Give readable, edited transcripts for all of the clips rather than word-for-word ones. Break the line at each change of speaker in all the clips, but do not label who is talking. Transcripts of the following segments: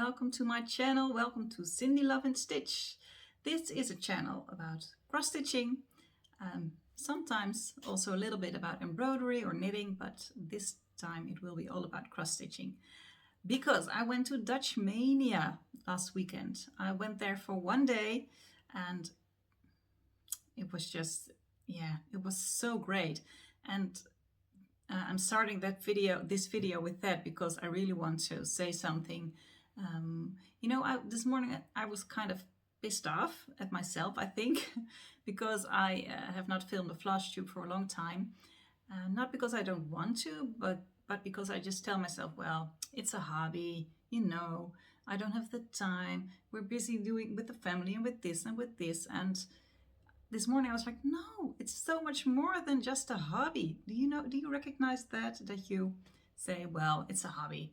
welcome to my channel. Welcome to Cindy Love and Stitch. This is a channel about cross stitching, sometimes also a little bit about embroidery or knitting, but this time it will be all about cross stitching because I went to Dutch Maynia last weekend. I went there for one day and it was just, it was so great. And I'm starting this video with that because I really want to say something. This morning I was kind of pissed off at myself, I think, because I have not filmed a Flosstube for a long time. Not because I don't want to, but because I just tell myself, well, it's a hobby, I don't have the time. We're busy doing with the family and with this and with this. And this morning I was like, no, it's so much more than just a hobby. Do you recognize that you say, well, it's a hobby?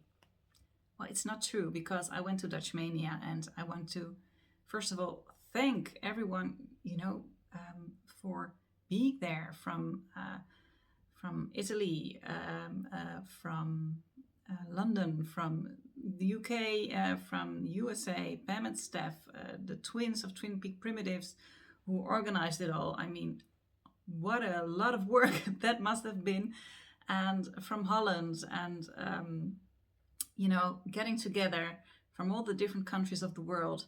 Well, it's not true, because I went to Dutch Maynia and I want to, first of all, thank everyone, for being there from Italy, from London, from the UK, from USA, Pam and Steph, the twins of Twin Peak Primitives, who organized it all. I mean, what a lot of work that must have been. And from Holland, and getting together from all the different countries of the world.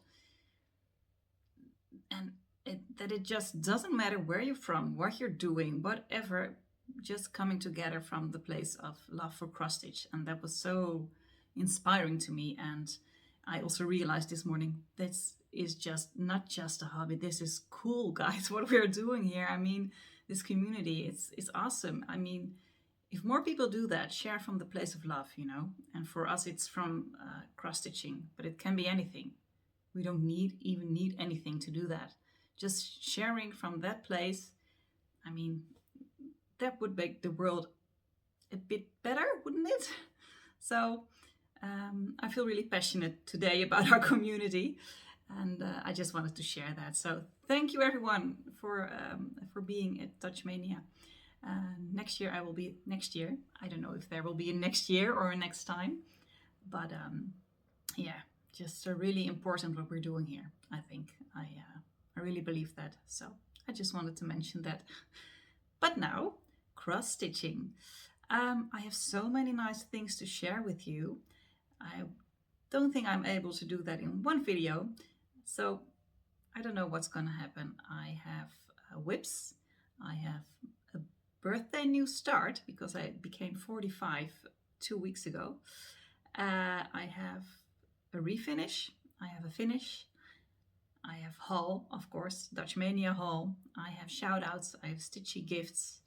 And it just doesn't matter where you're from, what you're doing, whatever, just coming together from the place of love for cross stitch. And that was so inspiring to me. And I also realized this morning, this is just not just a hobby. This is cool, guys, what we're doing here. I mean, this community, it's awesome. I mean, if more people do that, share from the place of love, and for us it's from cross stitching, but it can be anything. We don't even need anything to do that. Just sharing from that place, I mean, that would make the world a bit better, wouldn't it? So I feel really passionate today about our community, and I just wanted to share that. So thank you everyone for being at Dutch Maynia. Next year I don't know if there will be a next year or a next time, but just really important what we're doing here. I think I really believe that, so I just wanted to mention that. But now, cross stitching. I have so many nice things to share with you. I don't think I'm able to do that in one video, so I don't know what's gonna happen. I have whips, I have a birthday new start because I became 45 2 weeks ago. I have a refinish, I have a finish, I have haul, of course, Dutch Maynia haul, I have shoutouts, I have stitchy gifts,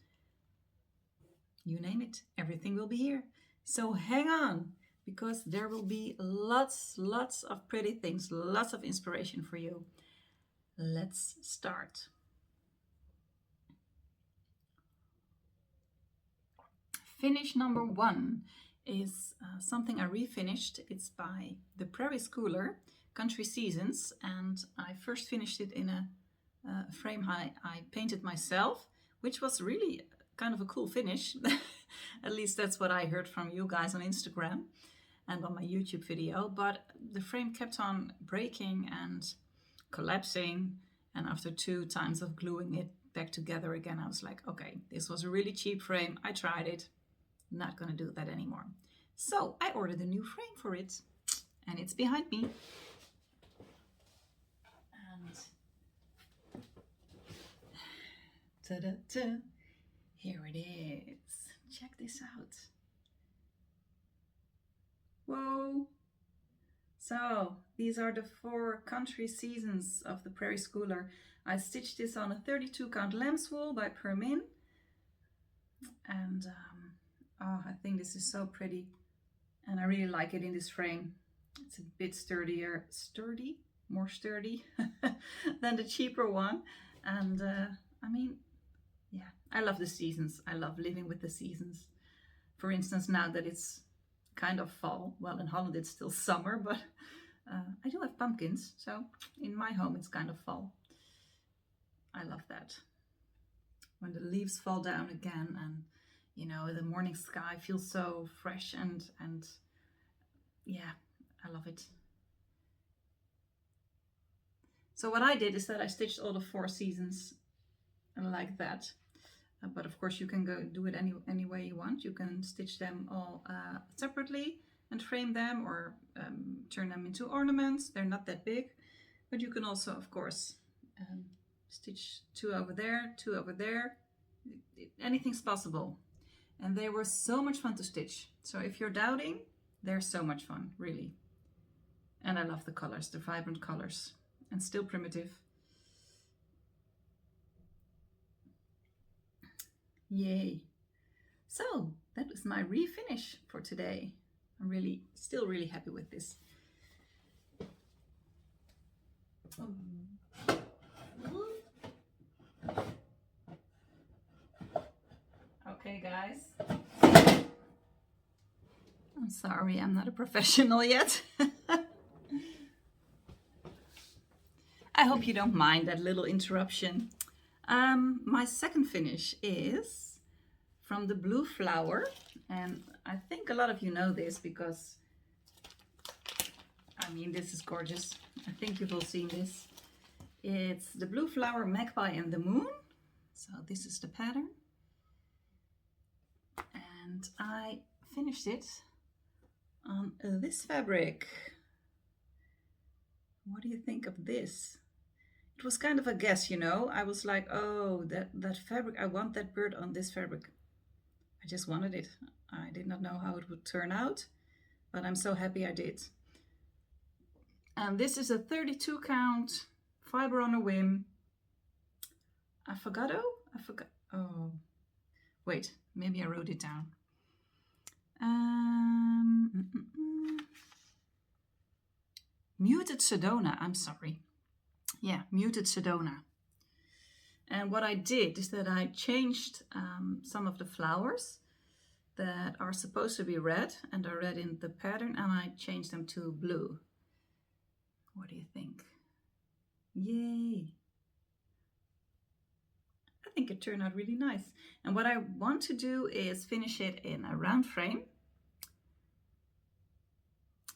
you name it, everything will be here. So hang on, because there will be lots of pretty things, lots of inspiration for you. Let's start. Finish number 1 is something I refinished. It's by the Prairie Schooler, Country Seasons, and I first finished it in a frame I painted myself, which was really kind of a cool finish. At least that's what I heard from you guys on Instagram and on my YouTube video. But the frame kept on breaking and collapsing, and after 2 times of gluing it back together again, I was like, okay, this was a really cheap frame. I tried it. Not gonna do that anymore. So I ordered a new frame for it, and it's behind me. And ta-da-ta, here it is. Check this out. Whoa! So these are the 4 country seasons of the Prairie Schooler. I stitched this on a 32 count lamb's wool by Permin, and I think this is so pretty, and I really like it in this frame. It's a bit more sturdy than the cheaper one. And I mean, yeah, I love the seasons. I love living with the seasons. For instance, now that it's kind of fall, well, in Holland it's still summer, but I do have pumpkins, so in my home it's kind of fall. I love that. When the leaves fall down again, and the morning sky feels so fresh, and yeah, I love it. So what I did is that I stitched all the 4 seasons like that. But of course you can go do it any way you want. You can stitch them all separately and frame them, or turn them into ornaments. They're not that big, but you can also, of course, stitch 2 over there, 2 over there. Anything's possible. And they were so much fun to stitch. So if you're doubting, they're so much fun, really. And I love the colors, the vibrant colors, and still primitive. Yay. So that was my refinish for today. I'm still really happy with this. Okay, guys. I'm sorry, I'm not a professional yet. I hope you don't mind that little interruption. My second finish is from the blue flower, and I think a lot of you know this because, I mean, this is gorgeous. I think you've all seen this. It's the blue flower, magpie and the moon. So this is the pattern. And I finished it on this fabric. What do you think of this? It was kind of a guess, you know. I was like, oh, that fabric, I want that bird on this fabric. I just wanted it. I did not know how it would turn out, but I'm so happy I did. And this is a 32 count fiber on a whim. Oh, wait, maybe I wrote it down. Muted Sedona, I'm sorry. Yeah, muted Sedona. And what I did is that I changed some of the flowers that are supposed to be red and are red in the pattern, and I changed them to blue. What do you think? Yay! I think it turned out really nice. And what I want to do is finish it in a round frame.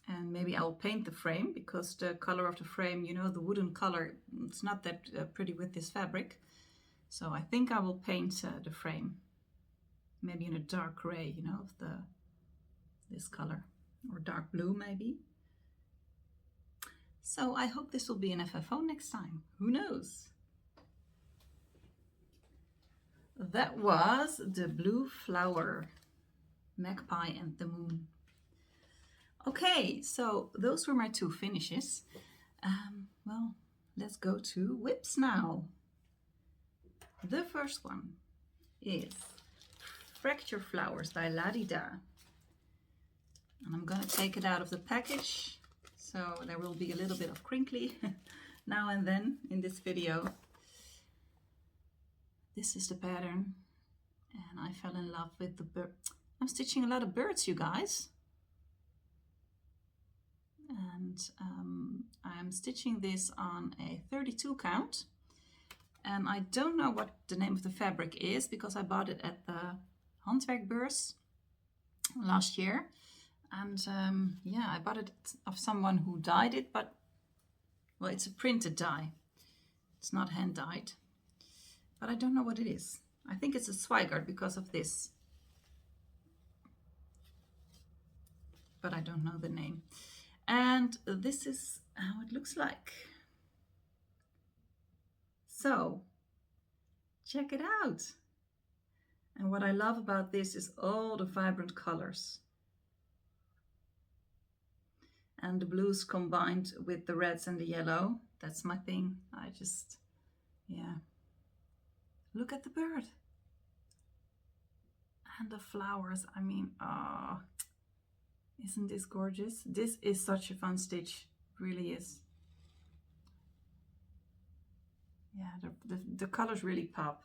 And maybe I'll paint the frame, because the color of the frame, you know, the wooden color, it's not that pretty with this fabric. So I think I will paint the frame, maybe in a dark gray, you know, of this color, or dark blue maybe. So I hope this will be an FFO next time. Who knows? That was the blue flower, magpie and the moon. Okay, so those were my 2 finishes. Well, let's go to whips now. The first one is Fracture Flowers by Ladida. And I'm gonna take it out of the package, so there will be a little bit of crinkly now and then in this video. This is the pattern, and I fell in love with the bird. I'm stitching a lot of birds, you guys. And I'm stitching this on a 32 count. And I don't know what the name of the fabric is, because I bought it at the Handwerkbeurs last year. And yeah, I bought it of someone who dyed it, but, well, it's a printed dye. It's not hand dyed. But I don't know what it is. I think it's a Zweigart because of this. But I don't know the name. And this is how it looks like. So, check it out. And what I love about this is all the vibrant colors. And the blues combined with the reds and the yellow. That's my thing. I just, yeah. Look at the bird. And the flowers, I mean, oh, isn't this gorgeous? This is such a fun stitch, it really is. Yeah, the colors really pop.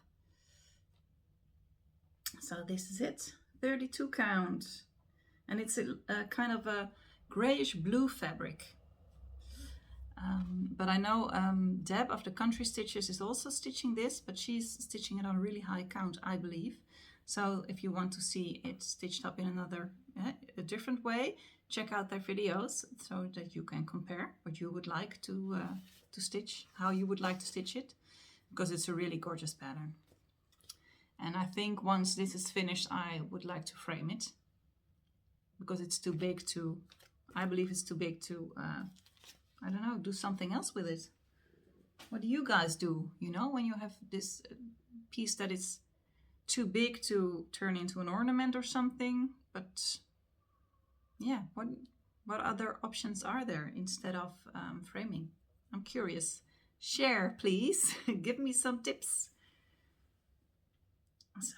So this is it, 32 count. And it's a kind of a grayish blue fabric. But I know Deb of the Country Stitches is also stitching this, but she's stitching it on a really high count, I believe. So if you want to see it stitched up in another, a different way, check out their videos so that you can compare what you would like to stitch, how you would like to stitch it, because it's a really gorgeous pattern. And I think once this is finished, I would like to frame it, because it's too big to, I believe it's too big to, I don't know, do something else with it. What do you guys do, you know, when you have this piece that is too big to turn into an ornament or something? But yeah, what other options are there instead of framing? I'm curious. Share, please. Give me some tips. So,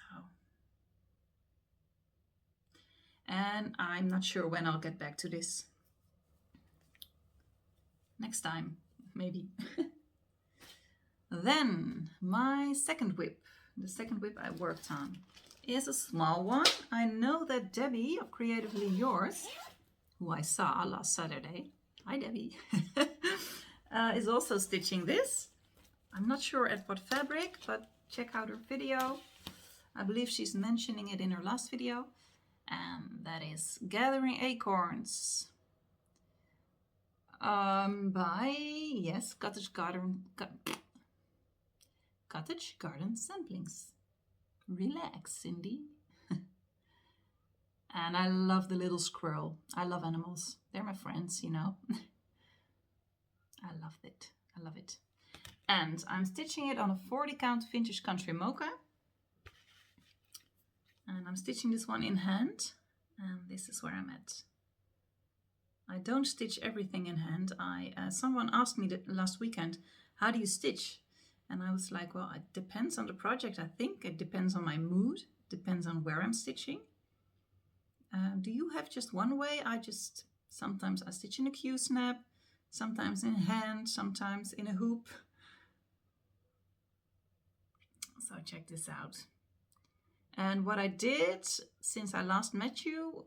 and I'm not sure when I'll get back to this. Next time, maybe. Then my second whip, the second whip I worked on, is a small one. I know that Debbie of Creatively Yours, who I saw last Saturday, hi Debbie, is also stitching this. I'm not sure at what fabric, but check out her video. I believe she's mentioning it in her last video. And that is Gathering Acorns by, yes, Cottage Garden Samplings. Relax, Cindy. And I love the little squirrel. I love animals. They're my friends, you know. I love it. I love it. And I'm stitching it on a 40 count vintage country mocha. And I'm stitching this one in hand. And this is where I'm at. I don't stitch everything in hand. Someone asked me last weekend, how do you stitch? And I was like, well, it depends on the project, I think. It depends on my mood. Depends on where I'm stitching. Do you have just one way? Sometimes I stitch in a Q-snap, sometimes in hand, sometimes in a hoop. So check this out. And what I did since I last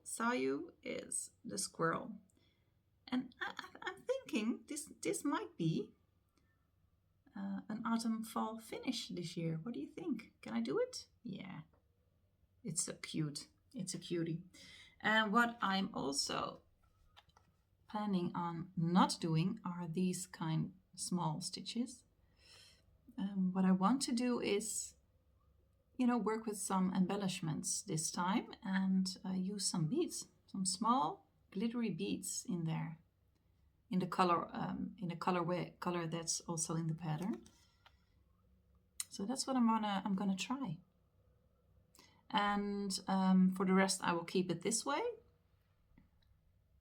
saw you, is the squirrel. And I'm thinking this might be an autumn-fall finish this year. What do you think? Can I do it? Yeah, it's so cute. It's a cutie. And what I'm also planning on not doing are these kind of small stitches. What I want to do is, you know, work with some embellishments this time and use some beads, some small glittery beads in there, in the color, color that's also in the pattern. So that's what I'm gonna try. And for the rest, I will keep it this way.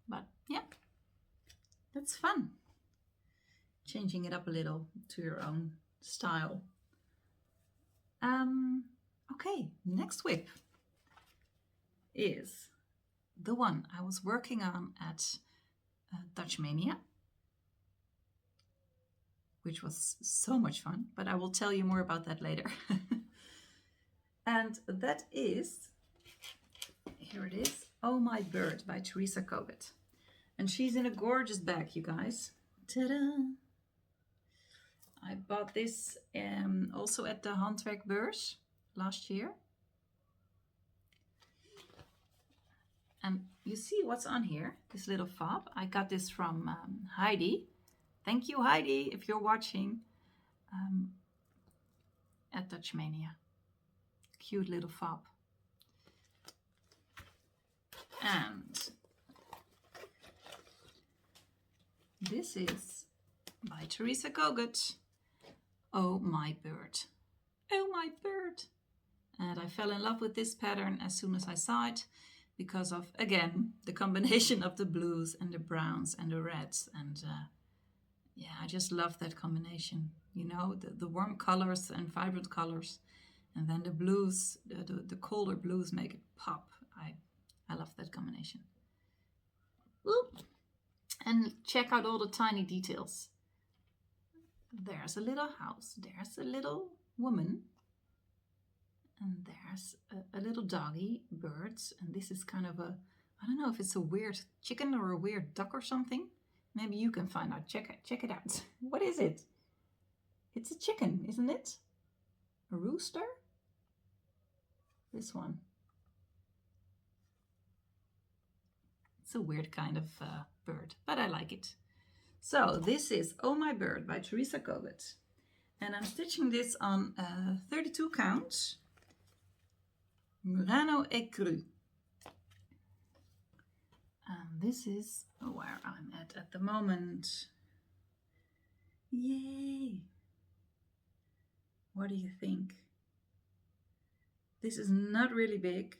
But yeah, that's fun. Changing it up a little to your own style. Okay, next whip is the one I was working on at Dutch Maynia, which was so much fun, but I will tell you more about that later. And that is, here it is, Oh My Bird by Teresa Kogut. And she's in a gorgeous bag, you guys. Ta-da! I bought this also at the Handwerkbeurs last year. And you see what's on here, this little fob. I got this from Heidi. Thank you, Heidi, if you're watching, at Dutch Maynia. Cute little fob. And this is by Teresa Kogut. Oh My Bird. Oh My Bird. And I fell in love with this pattern as soon as I saw it, because of, again, the combination of the blues and the browns and the reds. And yeah, I just love that combination. You know, the warm colors and vibrant colors. And then the blues, the colder blues make it pop. I love that combination. Whoop. And check out all the tiny details. There's a little house. There's a little woman. And there's a little doggy, birds. And this is kind of a, I don't know if it's a weird chicken or a weird duck or something. Maybe you can find out. Check it out. What is it? It's a chicken, isn't it? A rooster? This one. It's a weird kind of bird, but I like it. So this is Oh My Bird by Thx Twin Peak. And I'm stitching this on 32 count Murano Ecru. And this is where I'm at the moment. Yay! What do you think? This is not really big.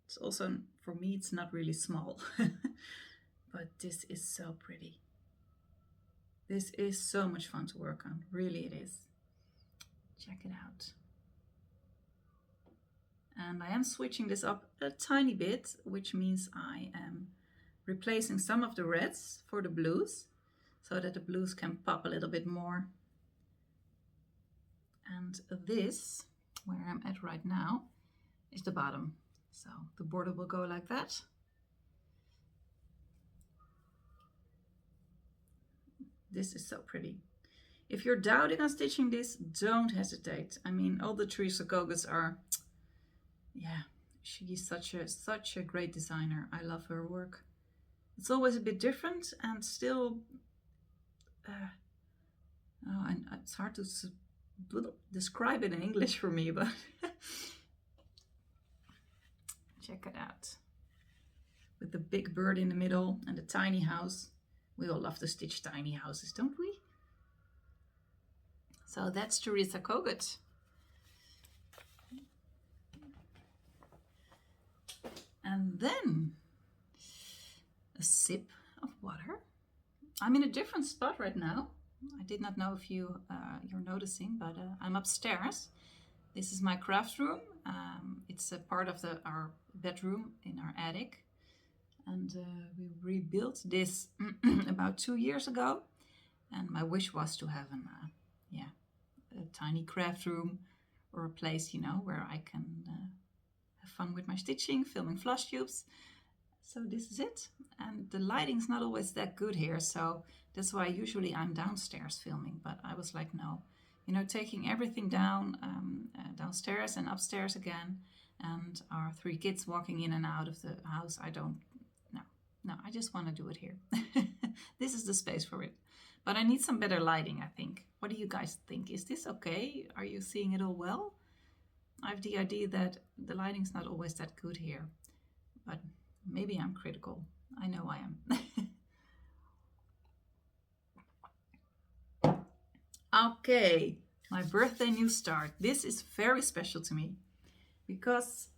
It's also, for me, it's not really small. But this is so pretty. This is so much fun to work on. Really it is. Check it out. And I am switching this up a tiny bit, which means I am replacing some of the reds for the blues, so that the blues can pop a little bit more. And this, where I'm at right now, is the bottom. So the border will go like that. This is so pretty. If you're doubting on stitching this, don't hesitate. I mean, all the Thx Twin Peak are, yeah, she's such a great designer. I love her work. It's always a bit different and still, and it's hard to describe it in English for me, but check it out. With the big bird in the middle and the tiny house. We all love to stitch tiny houses, don't we? So that's Thx Twin Peak. And then a sip of water. I'm in a different spot right now. I did not know if you're noticing, but I'm upstairs. This is my craft room. It's a part of our bedroom in our attic. And we rebuilt this about 2 years ago. And my wish was to have a tiny craft room or a place, you know, where I can have fun with my stitching, filming floss tubes. So this is it. And the lighting's not always that good here, so that's why usually I'm downstairs filming. But I was like, no, you know, taking everything down, downstairs and upstairs again, and our 3 kids walking in and out of the house, no, I just want to do it here. This is the space for it. But I need some better lighting, I think. What do you guys think? Is this okay? Are you seeing it all well? I have the idea that the lighting's not always that good here, but maybe I'm critical. I know I am. Okay, my birthday new start. This is very special to me because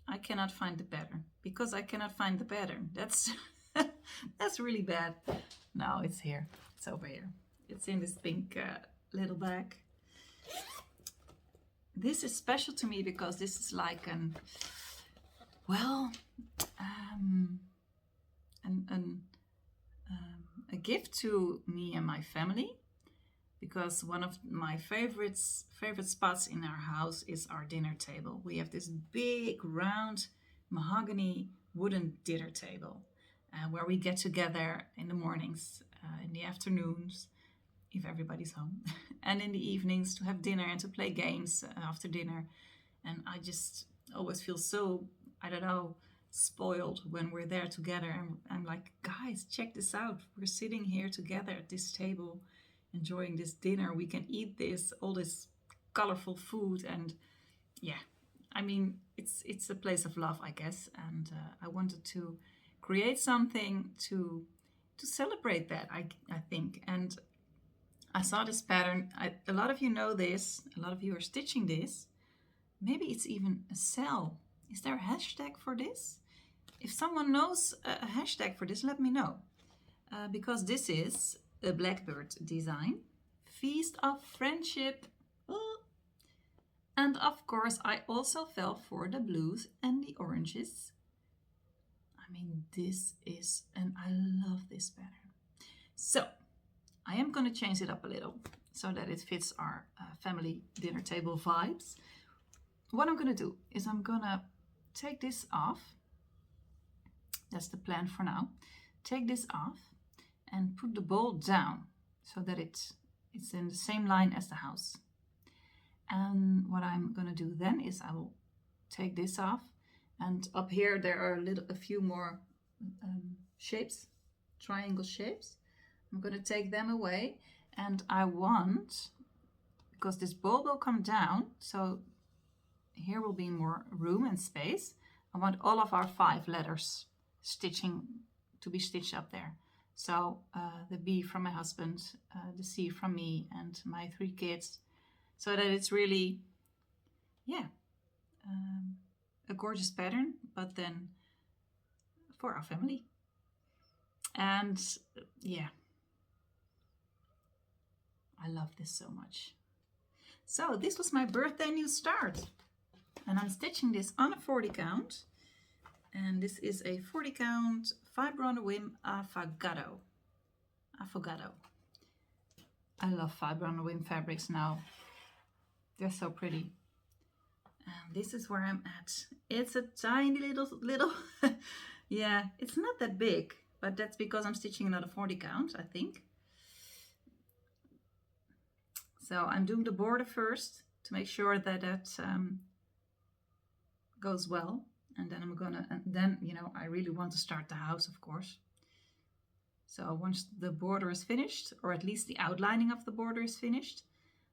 I cannot find the pattern. That's that's really bad. No, it's here. It's over here. It's in this pink little bag. This is special to me because this is like a gift to me and my family, because one of my favorite spots in our house is our dinner table. We have this big round mahogany wooden dinner table where we get together in the mornings, in the afternoons, if everybody's home, and in the evenings to have dinner and to play games after dinner. And I just always feel so, I don't know, spoiled when we're there together. I'm like, guys, check this out. We're sitting here together at this table, enjoying this dinner. We can eat all this colorful food. And yeah, I mean, it's a place of love, I guess. And I wanted to create something to celebrate that, I think. And I saw this pattern. A lot of you know this. A lot of you are stitching this. Maybe it's even a sell. Is there a hashtag for this? If someone knows a hashtag for this, let me know. Because this is a blackbird design. Feast of Friendship. And of course, I also fell for the blues and the oranges. I mean, this is, and I love this pattern. So, I am going to change it up a little so that it fits our family dinner table vibes. What I'm going to do is I'm going to take this off. That's the plan for now. Take this off and put the bowl down so that it's in the same line as the house. And what I'm going to do then is I will take this off. And up here there are a few more shapes, triangle shapes. I'm going to take them away, and I want, because this bowl will come down, so here will be more room and space. I want all of our 5 letters to be stitched up there. So the B from my husband, the C from me, and my 3 kids, so that it's really, yeah, a gorgeous pattern, but then for our family. And yeah, I love this so much. So this was my birthday new start, and I'm stitching this on a 40 count, and this is a 40 count fiber on the whim affogato. I love fiber on the whim fabrics now. They're so pretty. And this is where I'm at. It's a tiny little yeah, it's not that big, but that's because I'm stitching another 40 count, I think. So I'm doing the border first to make sure that that goes well, and then you know, I really want to start the house, of course. So once the border is finished, or at least the outlining of the border is finished,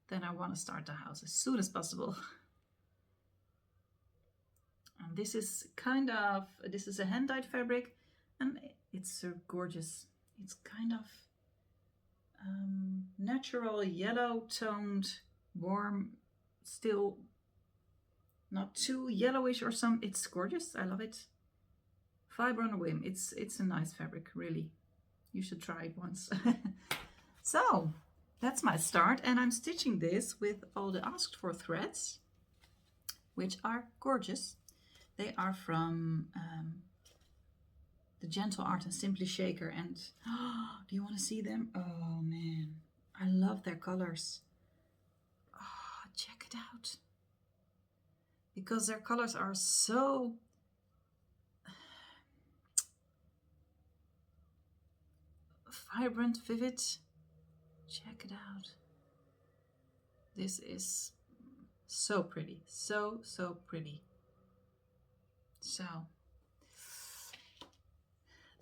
then I want to start the house as soon as possible. And this is a hand-dyed fabric, and it's so gorgeous. It's kind of natural yellow toned, warm, still not too yellowish or some. It's gorgeous. I love it. Fiber on a whim. It's a nice fabric, really. You should try it once. So that's my start, and I'm stitching this with all the asked for threads, which are gorgeous. They are from the Gentle Art and Simply Shaker, and do you want to see them? Oh man, I love their colors. Oh, check it out, because their colors are so vibrant, vivid. Check it out. This is so pretty, so pretty. So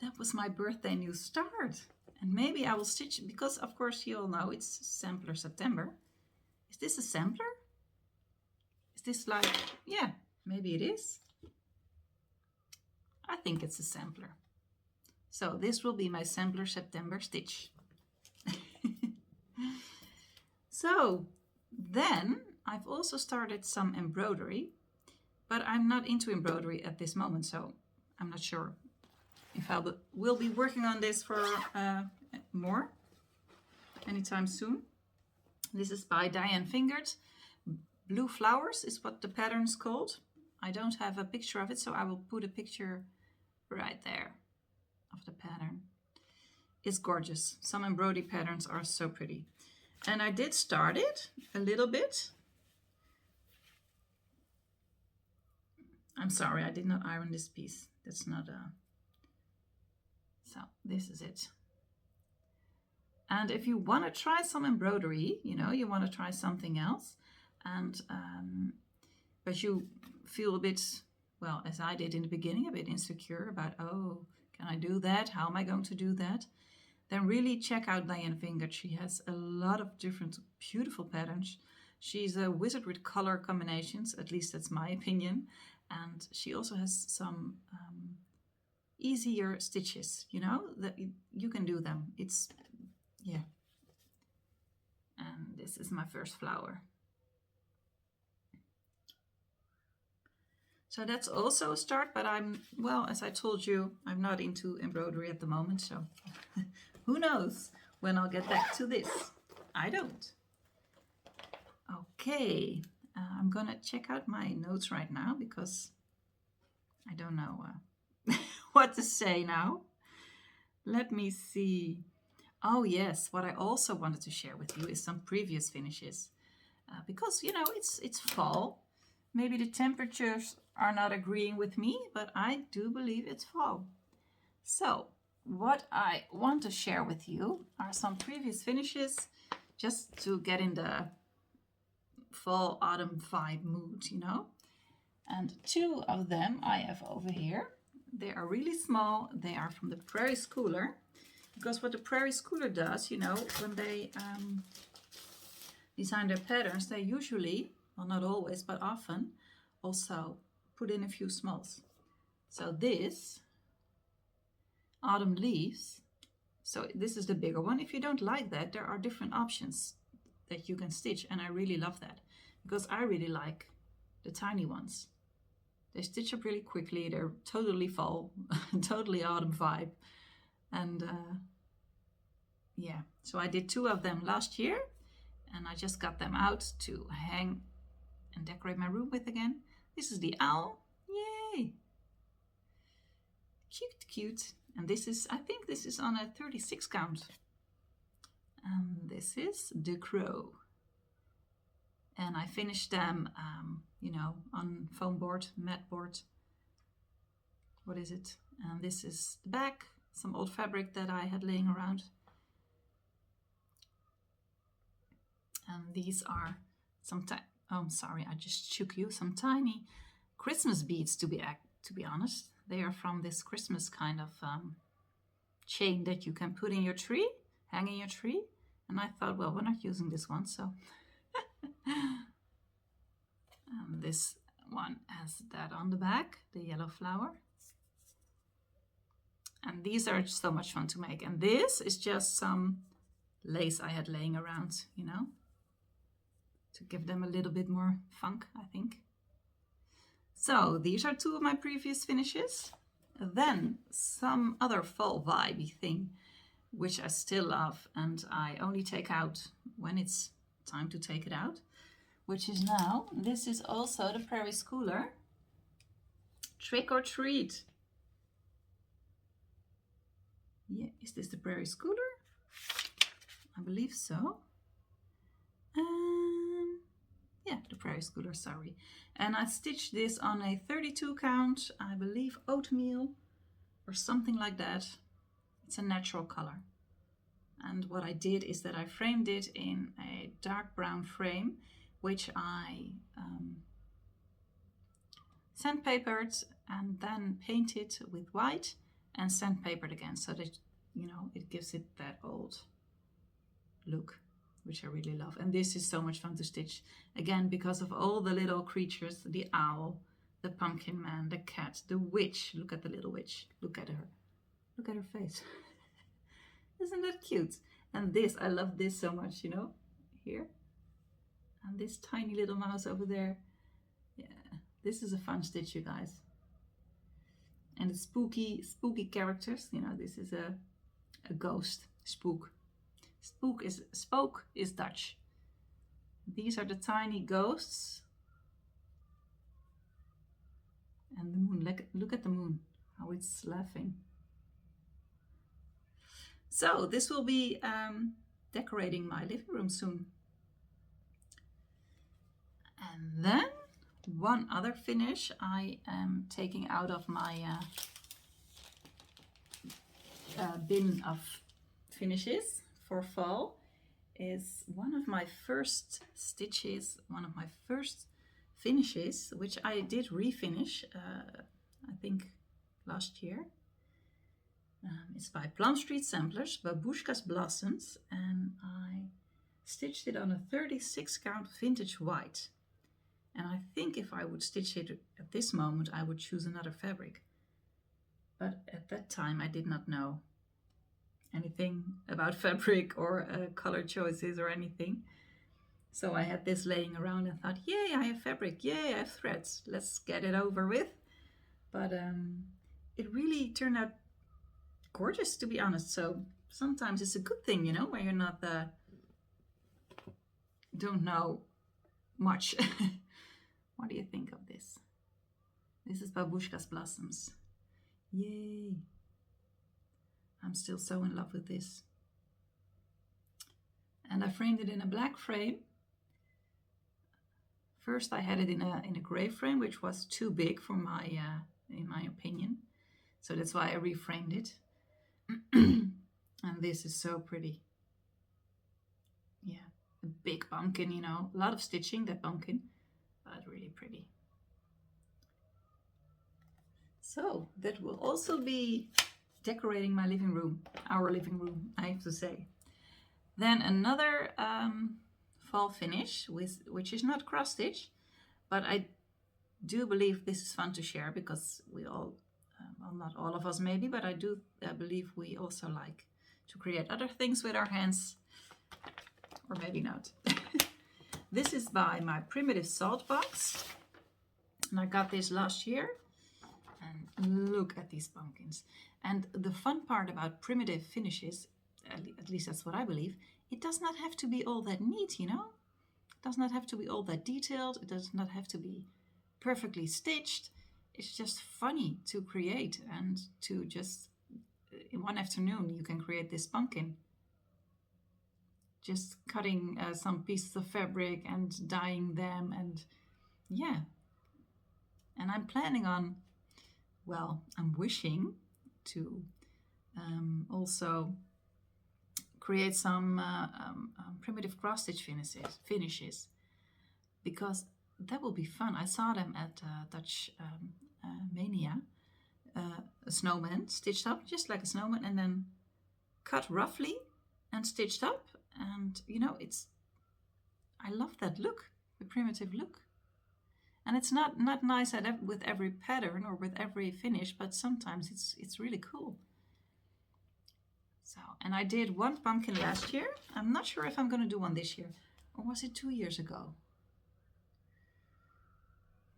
that was my birthday new start, and maybe I will stitch, because of course you all know it's Sampler September. Is this a sampler? Is this like, yeah, maybe it is. I think it's a sampler. So this will be my Sampler September stitch. So then I've also started some embroidery, but I'm not into embroidery at this moment, so I'm not sure if I will be working on this for more anytime soon. This is by Diane Fingered. Blue Flowers is what the pattern's called. I don't have a picture of it, so I will put a picture right there of the pattern. It's gorgeous. Some embroidery patterns are so pretty. And I did start it a little bit. I'm sorry, I did not iron this piece. That's not a... So this is it. And if you want to try some embroidery, you know, you want to try something else, and but you feel a bit, well, as I did in the beginning, a bit insecure about, oh, can I do that? How am I going to do that? Then really check out Diane Fingered. She has a lot of different beautiful patterns. She's a wizard with color combinations, at least that's my opinion. And she also has some easier stitches, you know, that you can do them. It's, yeah. And this is my first flower. So that's also a start, but I'm, well, as I told you, I'm not into embroidery at the moment, so who knows when I'll get back to this. I don't. Okay, I'm gonna check out my notes right now because I don't know what to say now. Let me see. Oh yes, what I also wanted to share with you is some previous finishes. Because, you know, it's fall. Maybe the temperatures are not agreeing with me, but I do believe it's fall. So what I want to share with you are some previous finishes, just to get in the fall autumn vibe mood, you know. And two of them I have over here. They are really small. They are from the Prairie Schooler. Because what the Prairie Schooler does, you know, when they design their patterns, they usually, well, not always, but often, also put in a few smalls. So this, Autumn Leaves, so this is the bigger one. If you don't like that, there are different options that you can stitch, and I really love that because I really like the tiny ones. They stitch up really quickly. They're totally fall, totally autumn vibe. And yeah, so I did two of them last year and I just got them out to hang and decorate my room with again. This is the owl. Yay! Cute, cute. And this is, I think this is on a 36 count. And this is the crow. And I finished them, you know, on foam board, mat board. What is it? And this is the back, some old fabric that I had laying around. And these are some, oh, sorry, I just shook you. Some tiny Christmas beads, to be honest. They are from this Christmas kind of chain that you can put in your tree, hang in your tree. And I thought, well, we're not using this one, so. And this one has that on the back, the yellow flower. And these are so much fun to make. And this is just some lace I had laying around, you know, to give them a little bit more funk, I think. So these are two of my previous finishes. Then some other fall vibey thing, which I still love, and I only take out when it's time to take it out, which is now, this is also the Prairie Schooler Trick or Treat. Yeah, is this the Prairie Schooler? I believe so. Yeah, the Prairie Schooler, sorry. And I stitched this on a 32 count, I believe oatmeal or something like that. It's a natural color. And what I did is that I framed it in a dark brown frame, which I sandpapered and then painted with white and sandpapered again, so that, you know, it gives it that old look, which I really love. And this is so much fun to stitch, again, because of all the little creatures, the owl, the pumpkin man, the cat, the witch. Look at the little witch. Look at her. Look at her face. Isn't that cute? And this, I love this so much, you know, here. And this tiny little mouse over there. Yeah, this is a fun stitch, you guys. And the spooky characters, you know, this is a ghost, spook. Spoke is Dutch. These are the tiny ghosts. And the moon, look at the moon, how it's laughing. So this will be decorating my living room soon. And then one other finish I am taking out of my bin of finishes for fall is one of my first stitches, one of my first finishes, which I did refinish, I think last year. It's by Plum Street Samplers, Babushka's Blossoms, and I stitched it on a 36 count vintage white. And I think if I would stitch it at this moment, I would choose another fabric. But at that time, I did not know anything about fabric or color choices or anything. So I had this laying around and thought, yay, I have fabric, yay, I have threads, let's get it over with. But it really turned out gorgeous, to be honest. So sometimes it's a good thing, you know, where you're not don't know much. What do you think of this? This is Babushka's Blossoms. Yay! I'm still so in love with this. And I framed it in a black frame. First I had it in a gray frame, which was too big for my, in my opinion. So that's why I reframed it. And this is so pretty. Yeah, a big pumpkin, you know, a lot of stitching, that pumpkin, but really pretty. So that will also be decorating my living room, our living room, I have to say. Then another fall finish, which is not cross stitch, but I do believe this is fun to share because we all, well, not all of us maybe, but I do believe we also like to create other things with our hands, or maybe not. This is by my primitive salt box, and I got this last year. And look at these pumpkins. And the fun part about primitive finishes, at least that's what I believe, it does not have to be all that neat, you know? It does not have to be all that detailed. It does not have to be perfectly stitched. It's just funny to create and to just, in one afternoon, you can create this pumpkin. Just cutting some pieces of fabric and dyeing them, and yeah. And I'm planning on, well, I'm wishing to also create some primitive cross stitch finishes, because that will be fun. I saw them at Dutch Mania, a snowman stitched up just like a snowman and then cut roughly and stitched up, and you know, I love that look, the primitive look. And it's not nice with every pattern or with every finish, but sometimes it's really cool. So, and I did one pumpkin last year. I'm not sure if I'm going to do one this year, or was it 2 years ago?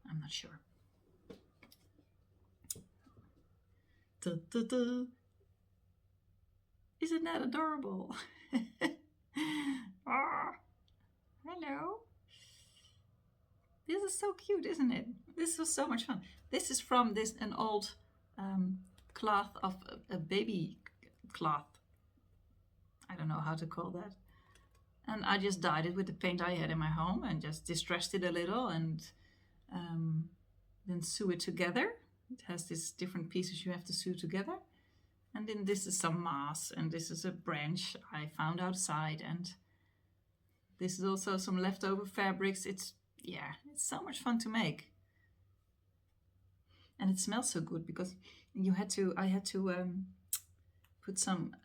I'm not sure. Da, da, da. Isn't that adorable? Oh, hello. This is so cute, isn't it? This was so much fun. This is from an old cloth of a baby cloth. I don't know how to call that. And I just dyed it with the paint I had in my home and just distressed it a little and then sew it together. It has these different pieces you have to sew together. And then this is some moss, and this is a branch I found outside, and this is also some leftover fabrics. It's so much fun to make. And it smells so good because I had to put some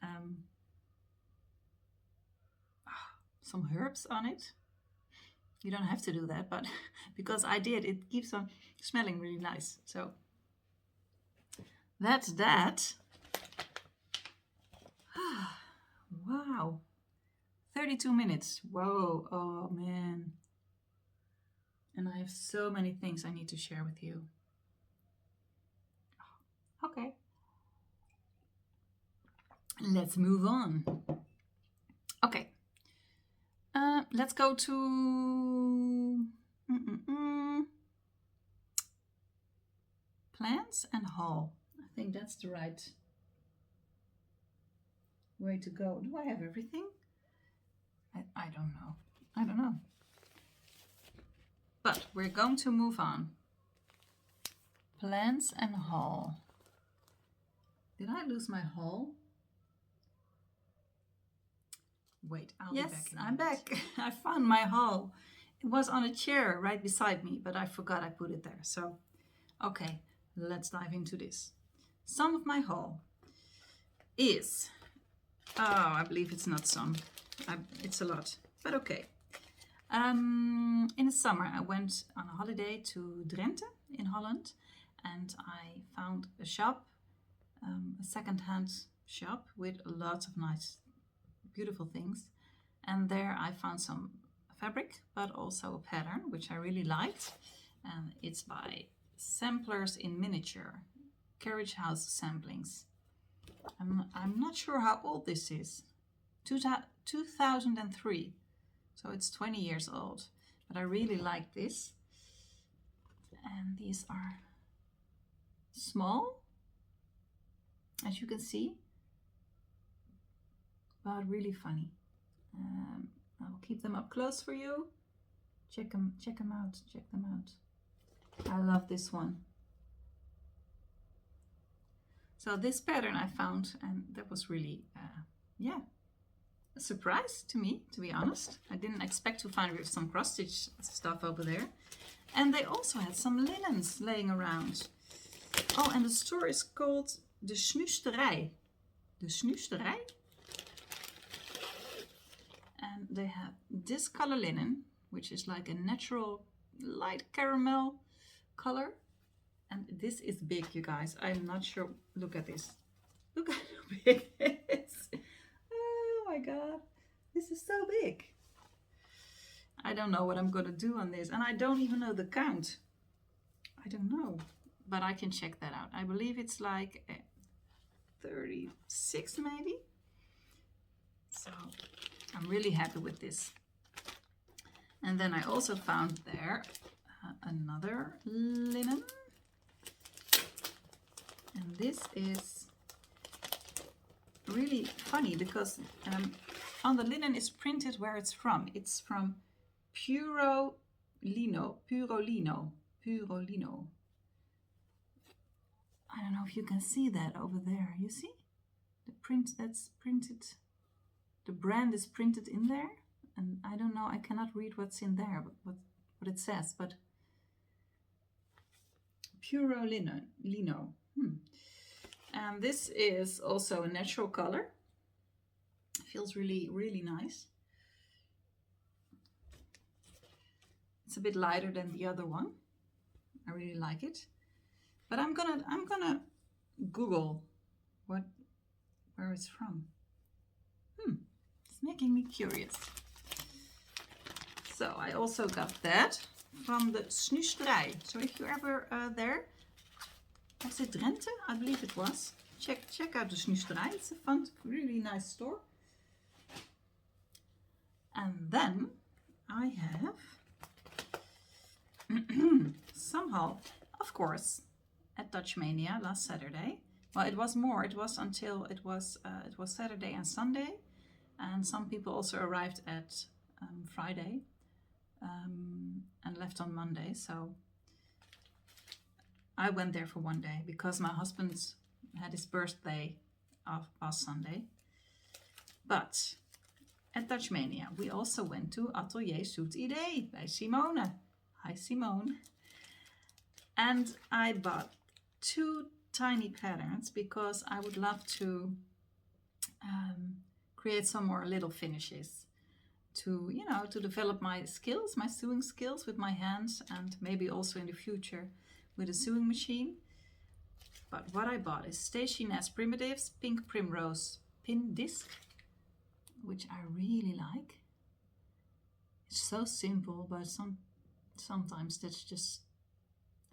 herbs on it. You don't have to do that, but because I did, it keeps on smelling really nice. So that's that. Wow. 32 minutes. Whoa. Oh, man. And I have so many things I need to share with you. Okay. Let's move on. Okay. Let's go to plants and haul. I think that's the right way to go. Do I have everything? I don't know. I don't know. But we're going to move on. Plants and haul. Did I lose my haul? Wait, I'll be back. Yes, I'm back. I found my haul. It was on a chair right beside me, but I forgot I put it there. So, okay, let's dive into this. Some of my haul is, I believe it's not some. It's a lot, but okay. In the summer, I went on a holiday to Drenthe in Holland, and I found a shop, a second-hand shop with lots of nice, beautiful things. And there I found some fabric, but also a pattern, which I really liked. And it's by Samplers in Miniature, Carriage House Samplings. I'm not sure how old this is. 2003. So it's 20 years old, but I really like this. And these are small, as you can see, but really funny. I'll keep them up close for you. Check them out. Check them out. I love this one. So this pattern I found, and that was really, a surprise to me, to be honest. I didn't expect to find some cross-stitch stuff over there. And they also had some linens laying around. Oh, and the store is called De Snoesterij. De Snoesterij. And they have this color linen, which is like a natural light caramel color. And this is big, you guys. I'm not sure. Look at this. Look at how big it is. Oh my God. This is so big. I don't know what I'm going to do on this. And I don't even know the count. I don't know. But I can check that out. I believe it's like 36 maybe. So I'm really happy with this. And then I also found there another linen. And this is really funny because on the linen is printed where it's from. It's from Puro Lino. I don't know if you can see that over there. You see? The print that's printed. The brand is printed in there. And I don't know, I cannot read what's in there, what it says, but Puro Lino. And this is also a natural color. It feels really, really nice. It's a bit lighter than the other one. I really like it. But I'm gonna Google where it's from. It's making me curious. So I also got that from the Snoesterij. So if you're ever there, was it Drenthe? I believe it was. Check out the Snoesterij. It's a fun, really nice store. And then I have somehow, of course, at Dutch Mania last Saturday. Well, it was more. It was until it was Saturday and Sunday, and some people also arrived at Friday and left on Monday. So I went there for one day because my husband had his birthday last Sunday. But at Dutch Mania, we also went to Atelier Zoet Idee by Simone. Hi, Simone. And I bought 2 tiny patterns because I would love to create some more little finishes to, you know, to develop my skills, my sewing skills with my hands, and maybe also in the future with a sewing machine. But what I bought is Thx Primitives Pink Primrose Pin Disc, which I really like. It's so simple, but sometimes that's just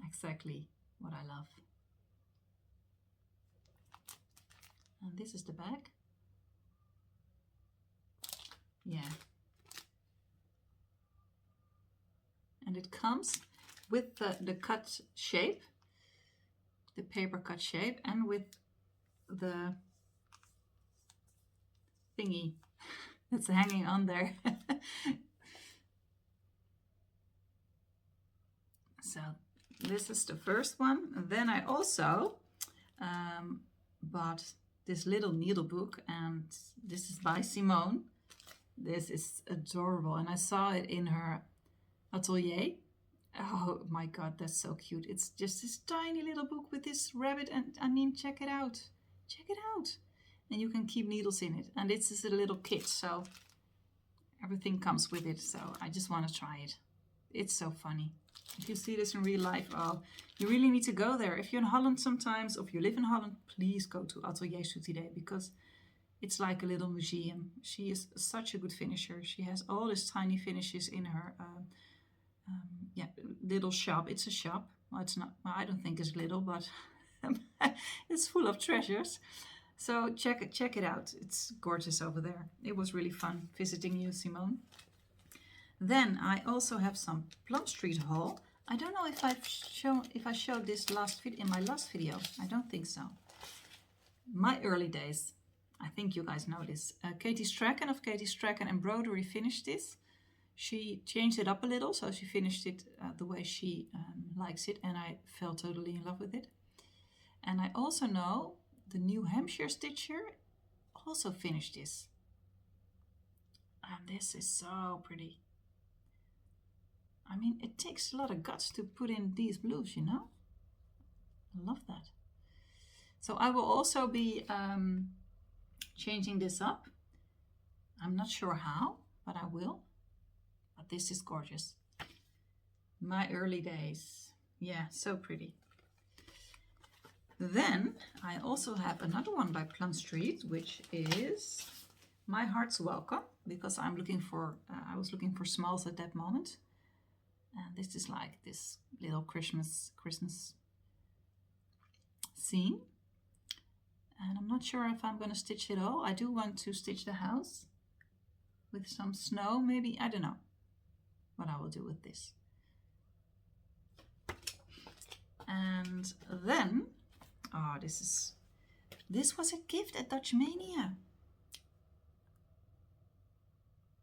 exactly what I love. And this is the back. Yeah. And it comes with the cut shape, the paper cut shape, and with the thingy that's hanging on there. So this is the first one. And then I also bought this little needle book, and this is by Simone. This is adorable, and I saw it in her atelier. Oh my God, that's so cute. It's just this tiny little book with this rabbit, and I mean, check it out. Check it out. And you can keep needles in it. And this is a little kit, so everything comes with it. So I just want to try it. It's so funny. If you see this in real life, oh, you really need to go there. If you're in Holland sometimes, or if you live in Holland, please go to Atelier Zoet Idee, because it's like a little museum. She is such a good finisher. She has all these tiny finishes in her little shop. It's a shop. Well, it's not. Well, I don't think it's little, but it's full of treasures. So check it out. It's gorgeous over there. It was really fun visiting you, Simone. Then I also have some Plum Street haul. I don't know if I showed this in my last video. I don't think so. My early days. I think you guys know this. Katie Strachan of Katie Strachan Embroidery finished this. She changed it up a little, so she finished it the way she likes it, and I fell totally in love with it. And I also know the New Hampshire stitcher also finished this. And this is so pretty. I mean, it takes a lot of guts to put in these blues, you know? I love that. So I will also be changing this up. I'm not sure how, but I will. But this is gorgeous. My early days. Yeah, so pretty. Then I also have another one by Plum Street, which is My Heart's Welcome, because I'm looking for, I was looking for smalls at that moment. And this is like this little Christmas scene. And I'm not sure if I'm going to stitch it all. I do want to stitch the house with some snow, maybe. I don't know what I will do with this. And then, oh, this was a gift at Dutch Maynia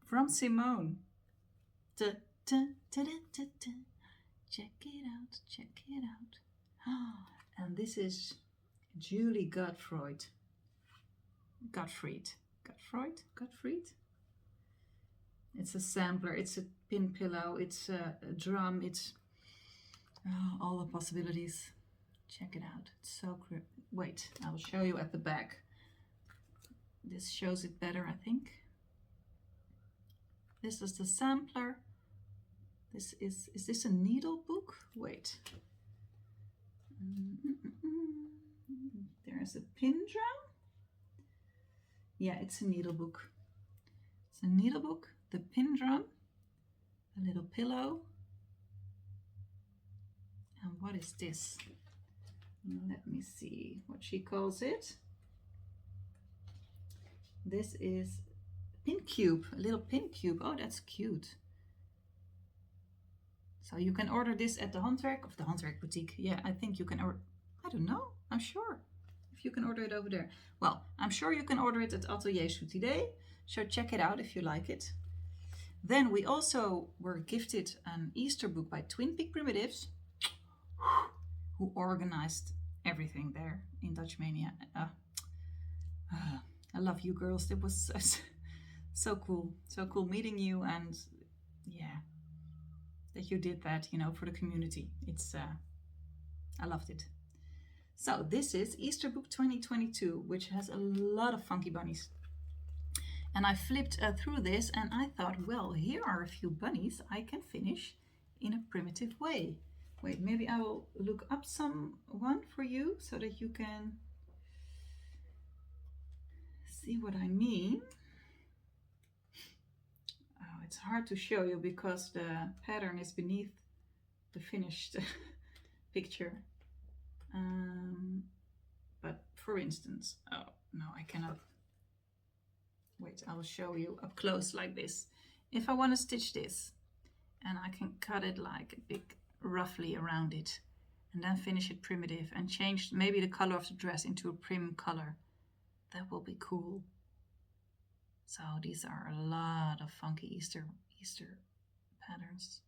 from Simone. Check it out, check it out. And this is Julie Gottfried. It's a sampler, it's a pin pillow, it's a drum, it's all the possibilities. Check it out, it's so cool. Wait, I will show you at the back. This shows it better, I think. This is the sampler. Is this a needle book? Wait. There's a pin drum. Yeah, it's a needle book. It's a needle book, the pin drum, a little pillow. And what is this? Let me see what she calls it. This is pin cube, a little pin cube. Oh, that's cute. So you can order this at the Handwerk of the Handwerk Boutique. Yeah, I think you can order, I don't know, I'm sure if you can order it over there. Well, I'm sure you can order it at Atelier Soutidé, so check it out if you like it. Then we also were gifted an Easter book by Twin Peak Primitives, who organized everything there in Dutch Maynia. I love you girls. It was so cool meeting you, and yeah, that you did that, you know, for the community. It's I loved it. So this is Easter Book 2022, which has a lot of funky bunnies. And I flipped through this and I thought, well, here are a few bunnies I can finish in a primitive way. Wait, maybe I will look up one for you so that you can see what I mean. Oh, it's hard to show you because the pattern is beneath the finished picture. But for instance, oh no, I cannot. Wait, I will show you up close like this. If I want to stitch this, and I can cut it like a big roughly around it, and then finish it primitive and change maybe the color of the dress into a prim color, that will be cool. So these are a lot of funky Easter patterns.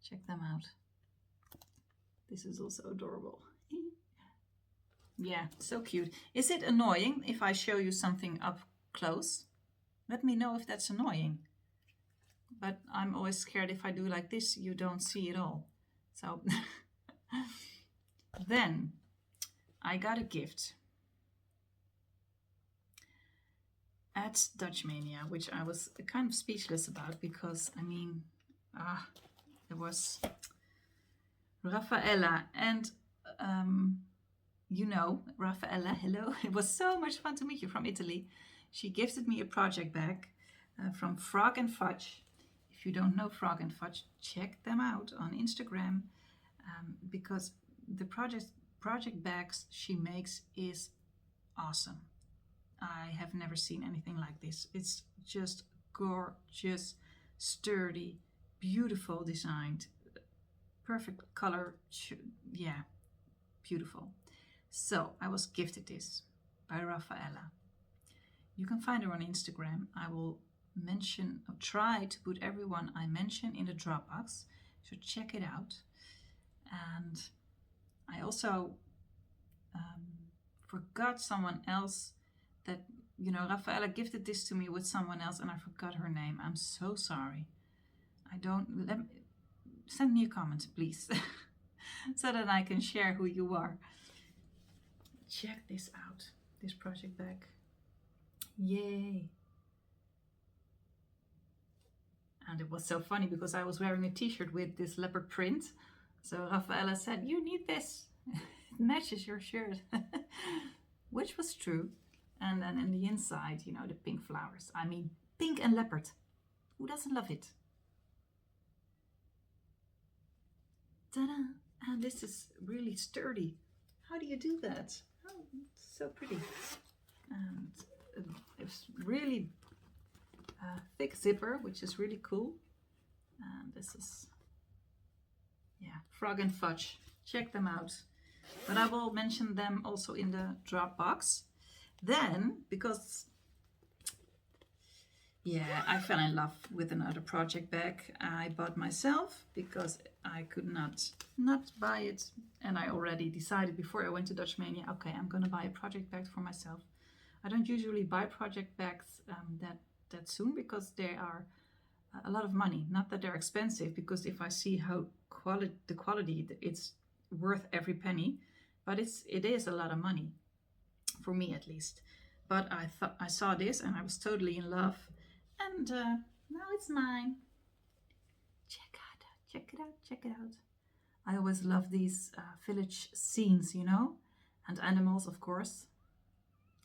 Check them out. This is also adorable. Yeah, so cute. Is it annoying if I show you something up close? Let me know if that's annoying. But I'm always scared if I do like this, you don't see it all. So then I got a gift at Dutch Maynia, which I was kind of speechless about because, I mean, it was Raffaella, and you know, Raffaella, hello. It was so much fun to meet you, from Italy. She gifted me a project bag from Frog and Fudge. If you don't know Frog and Fudge, check them out on Instagram, because the project bags she makes is awesome. I have never seen anything like this. It's just gorgeous, sturdy, beautiful designed, perfect color. Yeah, beautiful. So I was gifted this by Raffaella. You can find her on Instagram. I will mention, or try to put everyone I mention in the Dropbox, so check it out. And I also forgot someone else that, you know, Raffaella gifted this to me with someone else and I forgot her name. I'm so sorry. Send me a comment, please, so that I can share who you are. check this out, this project bag. Yay. And it was so funny because I was wearing a t-shirt with this leopard print. So Rafaela said, you need this. It matches your shirt. Which was true. And then in the inside, you know, the pink flowers. I mean, pink and leopard. Who doesn't love it? Ta-da! And this is really sturdy. How do you do that? Oh, it's so pretty. And it's really thick zipper, which is really cool. And this is, yeah, Frog and Fudge. Check them out. But I will mention them also in the Dropbox. Then, because, yeah, I fell in love with another project bag I bought myself because I could not buy it. And I already decided before I went to Dutch Mania, okay, I'm going to buy a project bag for myself. I don't usually buy project bags that soon because they are a lot of money. Not that they're expensive, because if I see how the quality, it's worth every penny, but it is a lot of money for me at least. But I saw this and I was totally in love, and now it's mine. Check it out. I always love these village scenes, you know, and animals, of course.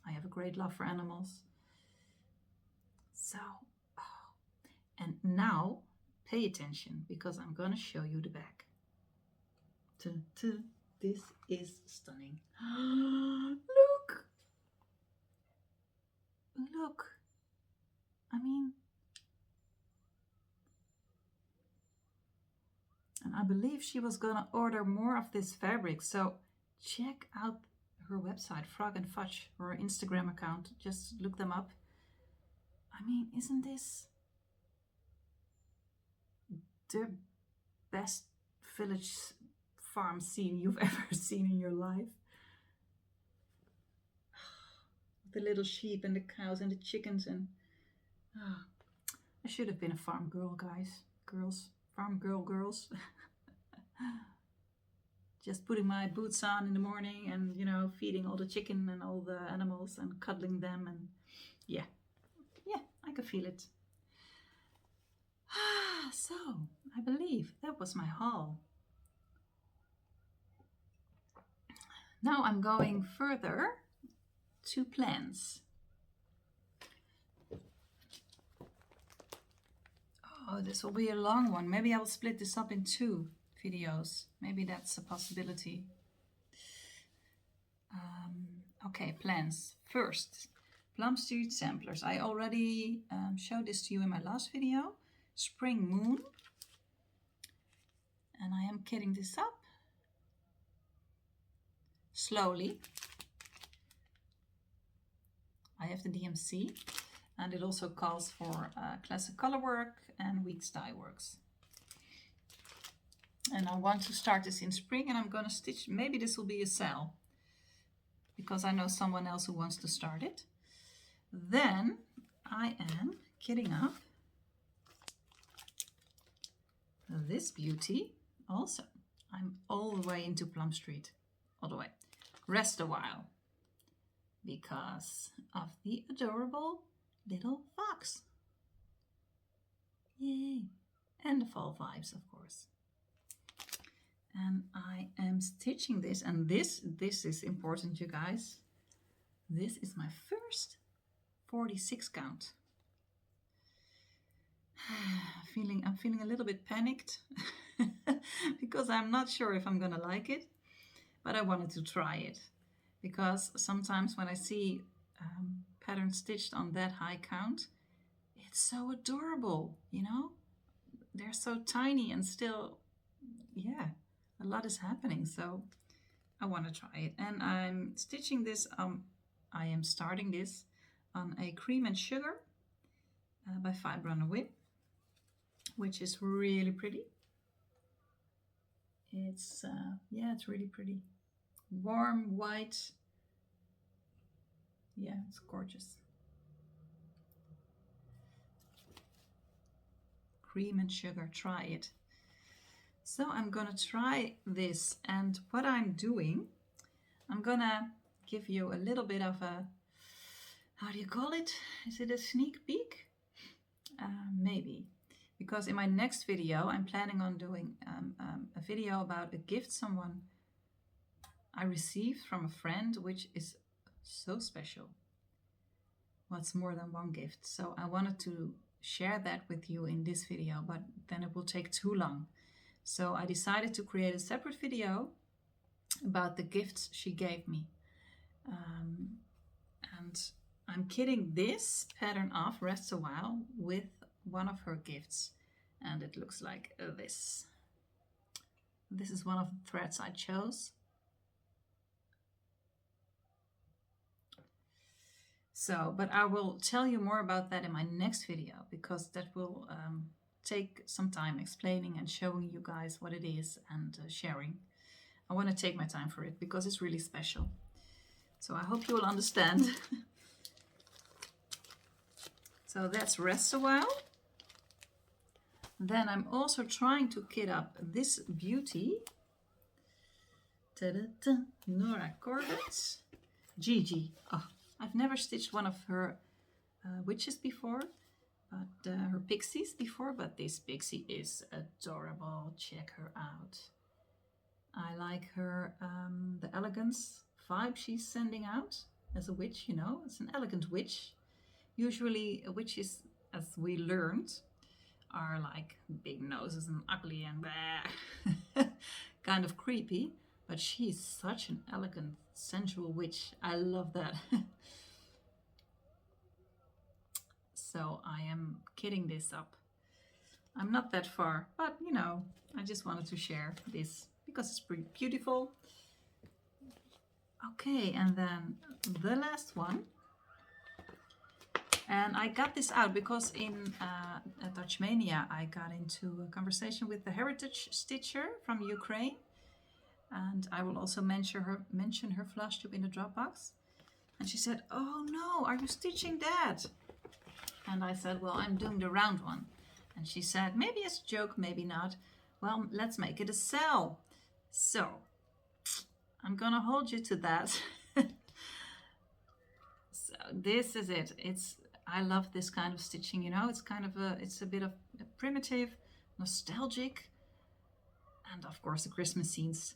I have a great love for animals. So, and now pay attention because I'm gonna show you the back. This is stunning. Look. I mean, and I believe she was gonna order more of this fabric. So check out her website, Frog and Fudge, or her Instagram account. Just look them up. I mean, isn't this the best village farm scene you've ever seen in your life? The little sheep and the cows and the chickens, and I should have been a farm girl, girls, farm girls. Just putting my boots on in the morning and, you know, feeding all the chicken and all the animals and cuddling them, and yeah, I could feel it. So I believe that was my haul. Now I'm going further to plans. Oh, this will be a long one. Maybe I will split this up in 2 videos. Maybe that's a possibility. Okay, plans. First, Plum Street samplers. I already showed this to you in my last video. Spring Moon. And I am kitting this up slowly. I have the DMC, and it also calls for classic color work and weeks dye works. And I want to start this in spring, and I'm going to stitch, maybe this will be a sale, because I know someone else who wants to start it. Then I am kitting up this beauty also. I'm all the way into Plum Street, all the way. Rest a while, because of the adorable little fox. Yay! And the fall vibes, of course. And I am stitching this, and this is important, you guys. This is my first 46 count. I'm feeling a little bit panicked because I'm not sure if I'm gonna like it, but I wanted to try it, because sometimes when I see patterns stitched on that high count, it's so adorable, you know? They're so tiny and still, yeah, a lot is happening, so I want to try it. And I'm stitching this, I am starting this on a Cream and Sugar by Fiber on a Whim, which is really pretty. It's, yeah, it's really pretty. Warm, white. Yeah, it's gorgeous. Cream and Sugar, try it. So I'm gonna try this, and what I'm doing, I'm gonna give you a little bit of a, how do you call it? Is it a sneak peek? Maybe. Because in my next video, I'm planning on doing a video about a gift someone I received from a friend, which is so special. What's more than one gift? So I wanted to share that with you in this video, but then it will take too long. So I decided to create a separate video about the gifts she gave me. And I'm kitting this pattern off, Rests a While, with one of her gifts. And it looks like this. This is one of the threads I chose. So, but I will tell you more about that in my next video, because that will take some time explaining and showing you guys what it is and sharing. I want to take my time for it because it's really special. So I hope you will understand. So that's Rest a While. Then I'm also trying to kit up this beauty. Ta-da-da, Nora Corbett. Gigi. Oh, I've never stitched one of her witches before, but her pixies before, but this pixie is adorable. Check her out. I like her, the elegance vibe she's sending out as a witch, you know. It's an elegant witch. Usually witches, as we learned, are like big noses and ugly and blah, kind of creepy, but she's such an elegant, sensual witch. I love that. So I am kitting this up. I'm not that far, but you know, I just wanted to share this because it's pretty beautiful. Okay, and then the last one. And I got this out because in Dutch Mania I got into a conversation with the heritage stitcher from Ukraine. And I will also mention her Flosstube in the Dropbox. And she said, "Oh no, are you stitching that?" And I said, "Well, I'm doing the round one." And she said, "Maybe it's a joke, maybe not. Well, let's make it a cell." So I'm gonna hold you to that. So this is it. I love this kind of stitching, you know. It's kind of it's a bit of a primitive, nostalgic, and of course the Christmas scenes.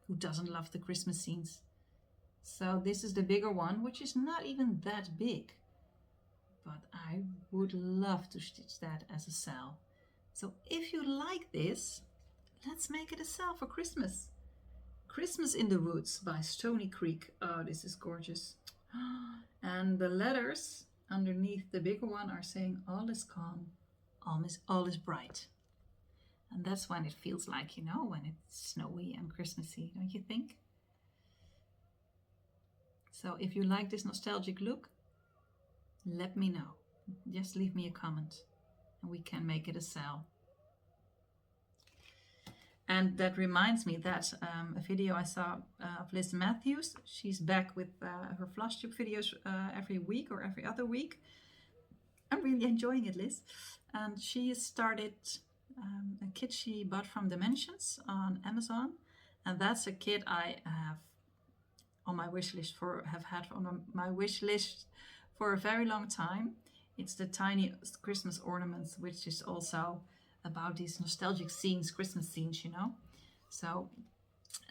Who doesn't love the Christmas scenes? So this is the bigger one, which is not even that big. But I would love to stitch that as a cell. So if you like this, let's make it a cell for Christmas. Christmas in the Woods by Stony Creek. Oh, this is gorgeous. And the letters underneath the bigger one are saying all is calm, all is bright. And that's when it feels like, you know, when it's snowy and Christmassy, don't you think? So if you like this nostalgic look, let me know. Just leave me a comment and we can make it a cell. And that reminds me that a video I saw of Liz Matthews. She's back with her Flosstube videos every week or every other week. I'm really enjoying it, Liz. And she started a kit she bought from Dimensions on Amazon. And that's a kit I have on my wish list for a very long time. It's the tiny Christmas ornaments, which is also about these nostalgic scenes, Christmas scenes, you know. So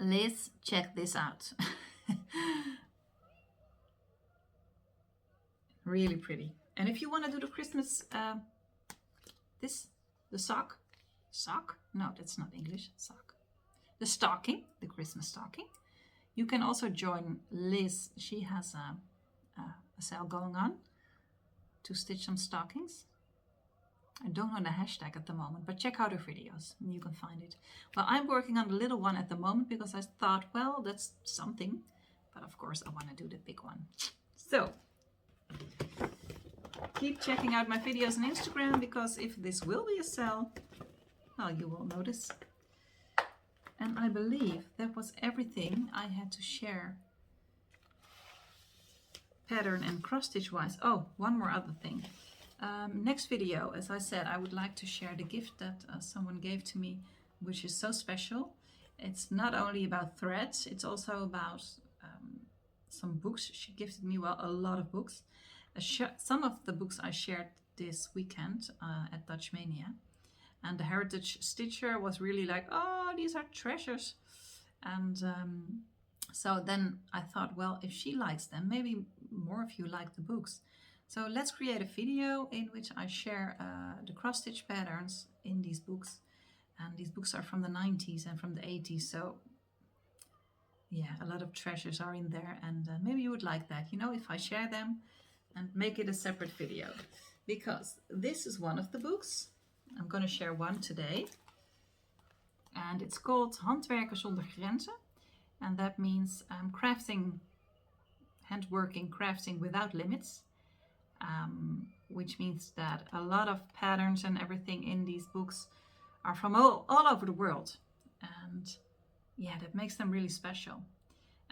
Liz, check this out. Really pretty. And if you want to do the Christmas, the sock? No, that's not English, sock. The stocking, the Christmas stocking. You can also join Liz. She has a sale going on to stitch some stockings. I don't know the hashtag at the moment, but check out her videos and you can find it. Well, I'm working on the little one at the moment because I thought, well, that's something. But of course, I want to do the big one. So keep checking out my videos on Instagram, because if this will be a sale, well, you will notice. And I believe that was everything I had to share pattern and cross stitch wise. Oh, one more other thing. Next video, as I said, I would like to share the gift that someone gave to me, which is so special. It's not only about threads, it's also about some books. She gifted me, well, a lot of books. Some of the books I shared this weekend at Dutch Mania. And the Heritage Stitcher was really like, oh, these are treasures. And so then I thought, well, if she likes them, maybe more of you like the books. So let's create a video in which I share the cross stitch patterns in these books. And these books are from the 90s and from the 80s. So yeah, a lot of treasures are in there. And maybe you would like that, you know, if I share them and make it a separate video. Because this is one of the books. I'm going to share one today. And it's called Handwerken zonder grenzen. And that means crafting, handworking, crafting without limits. Which means that a lot of patterns and everything in these books are from all over the world. And yeah, that makes them really special.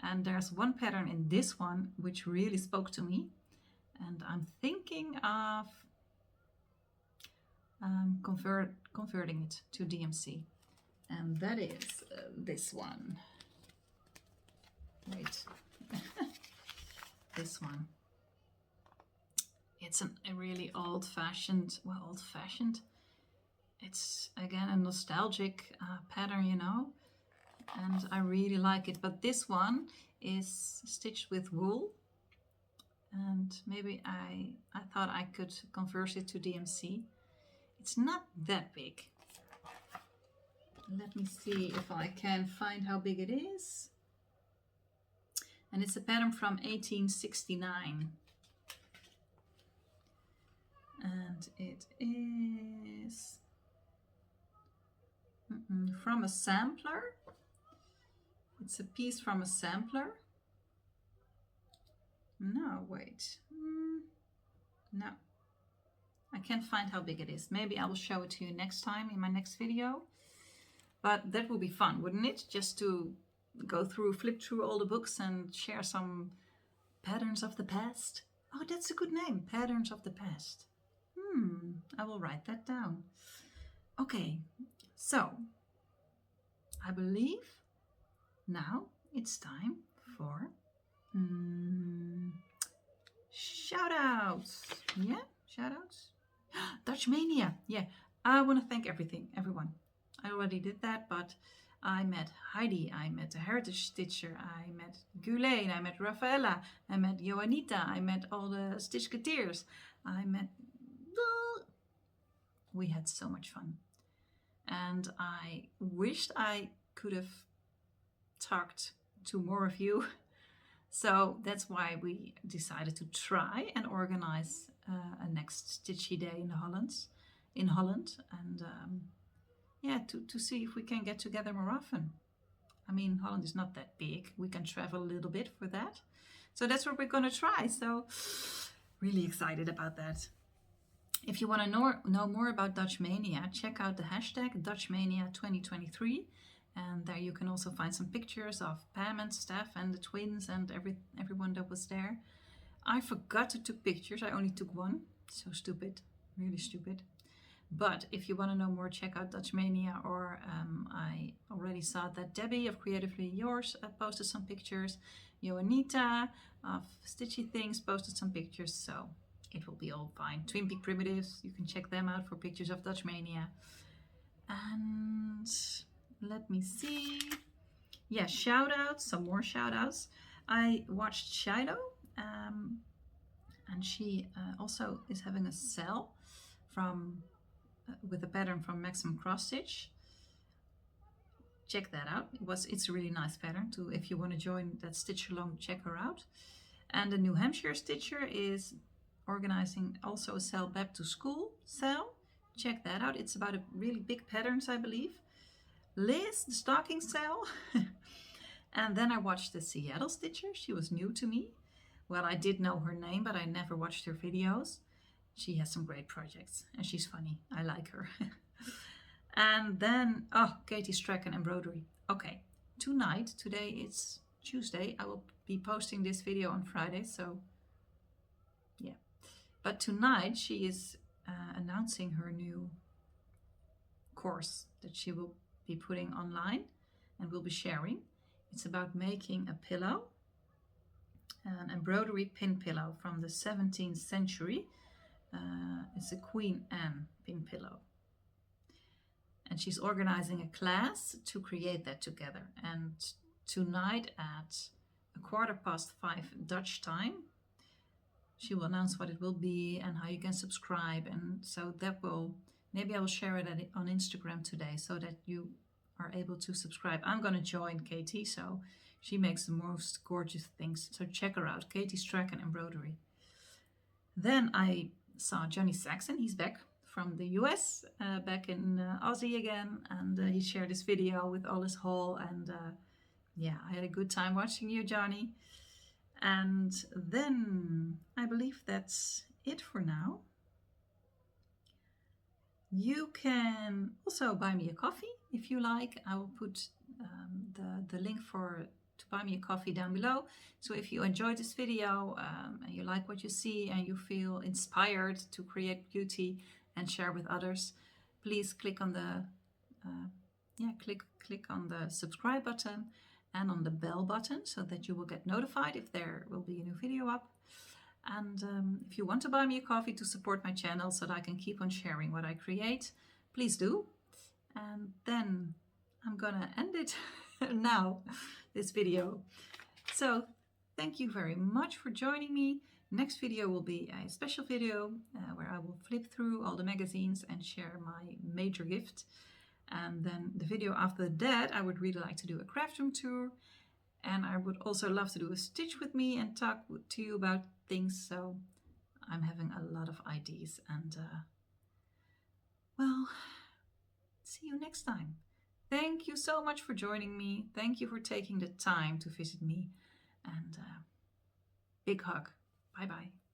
And there's one pattern in this one which really spoke to me. And I'm thinking of converting it to DMC. And that is this one. Wait. This one. It's a really old-fashioned, well, old-fashioned. It's, again, a nostalgic pattern, you know. And I really like it. But this one is stitched with wool. And maybe I thought I could convert it to DMC. It's not that big. Let me see if I can find how big it is. And it's a pattern from 1869. And it is from a sampler. It's a piece from a sampler. No, wait. No. I can't find how big it is. Maybe I will show it to you next time in my next video. But that would be fun, wouldn't it? Just to flip through all the books and share some patterns of the past. Oh, that's a good name. Patterns of the past. I will write that down. Okay, so I believe now it's time for shoutouts. Yeah, shoutouts. Dutch Mania. Yeah, I want to thank everyone. I already did that, but I met Heidi, I met the Heritage Stitcher, I met Gulaine, I met Rafaela, I met Joanita, I met all the Stitchketeers, I met... We had so much fun. And I wished I could have talked to more of you. So that's why we decided to try and organize a next Stitchy Day in Holland. And yeah, to see if we can get together more often. I mean, Holland is not that big. We can travel a little bit for that. So that's what we're going to try. So really excited about that. If you want to know more about Dutch Mania, check out the hashtag Dutch Mania 2023. And there you can also find some pictures of Pam and Steph and the twins and everyone that was there. I forgot to take pictures. I only took one. So stupid. Really stupid. But if you want to know more, check out Dutch Mania, or I already saw that Debbie of Creatively Yours posted some pictures. Joanita of Stitchy Things posted some pictures, so it will be all fine. Twin Peak Primitives, you can check them out for pictures of Dutch Mania. And let me see. Yeah, shoutouts, some more shoutouts. I watched Shiloh, and she also is having a sale with a pattern from Maximum Cross Stitch. Check that out. It's a really nice pattern too. If you want to join that stitch along, check her out. And the New Hampshire Stitcher is organizing also a sale back to school sale. Check that out. It's about a really big patterns, I believe. Liz, the stocking sale. And then I watched the Seattle Stitcher. She was new to me. Well, I did know her name, but I never watched her videos. She has some great projects and she's funny. I like her. And then, Katie Strachan Embroidery. Okay, today it's Tuesday. I will be posting this video on Friday, so yeah. But tonight she is announcing her new course that she will be putting online and will be sharing. It's about making a pillow an embroidery pin pillow from the 17th century. It's a Queen Anne pin pillow. And she's organizing a class to create that together. And tonight at 5:15 Dutch time, she will announce what it will be and how you can subscribe. And so that will, maybe I will share it on Instagram today so that you are able to subscribe. I'm going to join Katie, so she makes the most gorgeous things. So check her out, Katie Strachan Embroidery. Then I saw Johnny Saxon. He's back from the US, back in Aussie again, and he shared this video with all his haul, and yeah, I had a good time watching you, Johnny. And then I believe that's it for now. You can also buy me a coffee if you like. I will put the link to buy me a coffee down below. So if you enjoyed this video and you like what you see and you feel inspired to create beauty and share with others, please click on the click on the subscribe button and on the bell button so that you will get notified if there will be a new video up. And if you want to buy me a coffee to support my channel so that I can keep on sharing what I create, please do. And then I'm gonna end it now, this video. So thank you very much for joining me. Next video will be a special video where I will flip through all the magazines and share my major gift. And then the video after that, I would really like to do a craft room tour. And I would also love to do a stitch with me and talk to you about things. So I'm having a lot of ideas. And well, see you next time. Thank you so much for joining me. Thank you for taking the time to visit me. And big hug. Bye-bye.